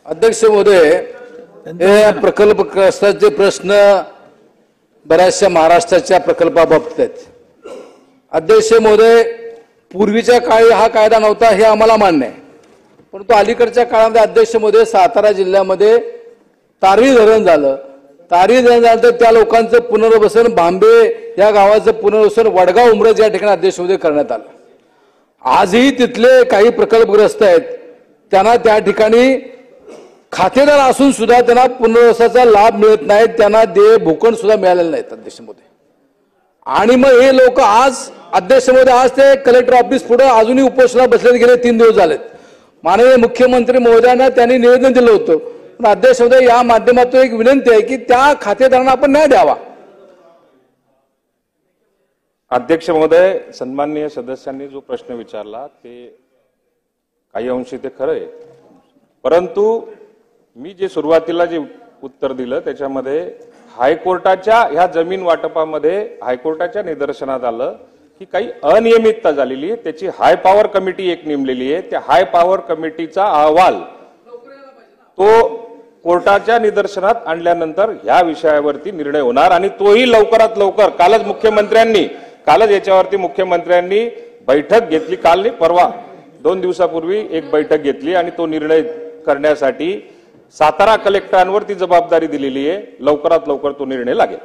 अध्यक्ष महोदय, हे प्रकल्पग्रस्तांचे प्रश्न बऱ्याचशा महाराष्ट्राच्या प्रकल्पाबाबत आहेत। अध्यक्ष महोदय, पूर्वीच्या काळी हा कायदा नव्हता हे आम्हाला मान्य आहे, परंतु अलीकडच्या काळामध्ये अध्यक्ष महोदय सातारा जिल्ह्यामध्ये तारी धरण झालं। तारी धरण झालं तर त्या लोकांचं पुनर्वसन, भांबे या गावाचं पुनर्वसन वडगाव उमरज या ठिकाणी अध्यक्ष महोदय करण्यात आलं। आजही तिथले काही प्रकल्पग्रस्त आहेत, त्यांना त्या ठिकाणी खातेदार असून सुद्धा त्यांना पुनर्वसनाचा लाभ मिळत नाही, त्यांना देय भूखंड सुद्धा मिळालेले नाहीत अध्यक्ष महोदय। आणि मग हे लोक आज अध्यक्ष महोदय आज ते कलेक्टर ऑफिस पुढे अजूनही उपोषणाला बसले गेले 3 दिवस झालेत। माननीय मुख्यमंत्री महोदयांना त्यांनी निवेदन दिलं होतं, पण अध्यक्ष महोदय या माध्यमातून एक विनंती आहे की त्या खातेदारांना आपण न्याय द्यावा। अध्यक्ष महोदय, सन्माननीय सदस्यांनी जो प्रश्न विचारला ते काही अंशी ते खरं आहे, परंतु मी जे सुरुवातीला जे उत्तर दिलं त्याच्यामध्ये हायकोर्टाच्या ह्या जमीन वाटपामध्ये हायकोर्टाच्या निदर्शनात आलं की काही अनियमितता झालेली आहे। त्याची हाय पॉवर कमिटी एक नेमलेली आहे, त्या हाय पॉवर कमिटीचा अहवाल तो कोर्टाच्या निदर्शनात आणल्यानंतर ह्या विषयावरती निर्णय होणार आणि तोही लवकरात लवकर। कालच याच्यावरती मुख्यमंत्र्यांनी बैठक घेतली, काल नाही परवा 2 दिवसापूर्वी एक बैठक घेतली आणि तो निर्णय करण्यासाठी सातारा कलेक्टरांवर ती जबाबदारी दिलेली आहे। लवकरात लवकर तो निर्णय लागेल।